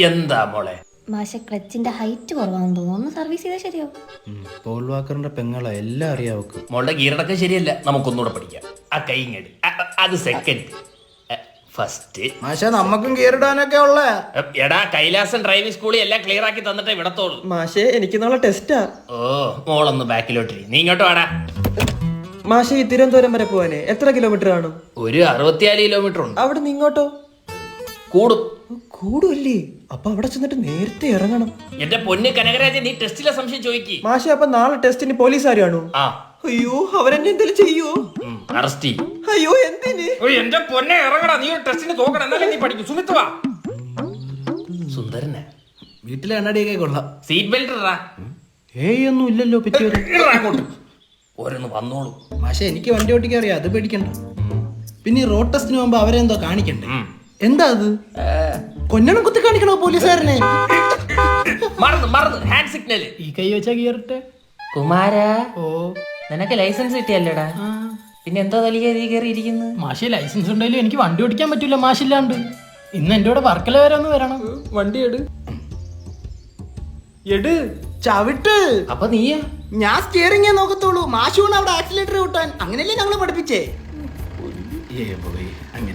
എന്താ മോളെ? മാഷെ ക്ലച്ചിന്റെ ഹൈറ്റ് കുറവാണെന്ന് തോന്നുന്നു. ഒന്ന് സർവീസ് ചെയ്താൽ ശരിയാവും. പോൾ വാക്കറിന്റെ പെങ്ങളെ എല്ലാം അറിയാവക്ക്. മോളുടെ ഗീറടക്കം ശരിയല്ല, നമുക്കൊന്നുകൂടെ പഠിക്കാം. ആ കൈങ്ങടി അത് സെക്കൻഡ്. ഫസ്റ്റ് മാഷ നമ്മക്കും ഗിയറിടാനൊക്കെ ഉള്ള. എടാ കൈലാസൻ ഡ്രൈവിംഗ് സ്കൂളിൽ എല്ലാം ക്ലിയർ ആക്കി തന്നിട്ടേ വിടത്തോളൂ. മാഷേ എനിക്ക് നാളെ ടെസ്റ്റാ. ഓ മോളൊന്ന് ബാക്കിലോട്ട്. നീ ഇങ്ങോട്ട് വാടാ. മാഷേ ഈ തിരുവനന്തപുരം വരെ പോവാനേ എത്ര കിലോമീറ്റർ കാണും? ഒരു 64 കിലോമീറ്റർ ഉണ്ട്. അവിടെ നിന്ന് ഇങ്ങോട്ടോ? കൂടും. കൂടുമല്ലേ? അപ്പൊ അവിടെ ചെന്നിട്ട് നേരത്തെ ഇറങ്ങണം. എന്റെ പൊന്ന് കനകരാജൻ, നീ ടെസ്റ്റിലെ സംശയം ചോദിക്കി. മാഷെ അപ്പൊ നാളെ ടെസ്റ്റിന് പോലീസുകാരാണോ? ആ. അയ്യോ അവരെന്നെ എന്തെങ്കിലും ചെയ്യോ? അറസ്റ്റ് ചെയ്യും. അയ്യോ എന്തിന്? എന്റെ പൊന്നെ ഇറങ്ങടാ. നീ ഒരു ടെസ്റ്റിന് തോക്കണം, എന്നാലും നീ പഠിക്കും. സുമിത്ത് വാ. സുന്ദരനെ വീട്ടിലെ എണ്ണടിയൊക്കെ കൊള്ളാം. സീറ്റ് ബെൽറ്റ് ഇടാ. ഒന്നും ഇല്ലല്ലോ പറ്റിയത്. ഓരോന്ന് വന്നോളൂ. മാഷ എനിക്ക് വണ്ടി ഓട്ടിക്കാൻ അറിയാം, അത് പേടിക്കണ്ട. പിന്നെ ഈ റോഡ് ടെസ്റ്റിന് പോകുമ്പോ അവരെന്തോ കാണിക്കണ്ടേ? എന്താ അത്? കൊല്ലണം കുത്തി കാണിക്കണോ പോലീസുകാരനെ? മറന്ന് ഹാൻഡ് സിഗ്നൽ. ഈ കൈ വെച്ചാ കീറട്ടെ. കുമാരാ, ഓ നിനക്ക് ലൈസൻസ് കിട്ടിയല്ലേടാ? പിന്നെ എന്താ തലിയ കയറിയിരിക്കുന്നു? മാഷി ലൈസൻസ് ഉണ്ടെങ്കിലും എനിക്ക് വണ്ടി ഓടിക്കാൻ പറ്റൂല മാഷില്ലാണ്ട്. ഇന്ന് എന്റെ കൂടെ വർക്കല വരെ ഒന്ന് വരണം. വണ്ടി എട് ചവിട്ട്. അപ്പൊ നീയാ? ഞാൻ സ്റ്റിയറിംഗേ നോക്കത്തുള്ളൂ. മാഷൂണ് അവിടെ ആക്സിലേറ്റർ കൂട്ടാൻ. അങ്ങനെയല്ലേ ഞങ്ങള് പഠിപ്പിച്ചേ. അങ്ങനെ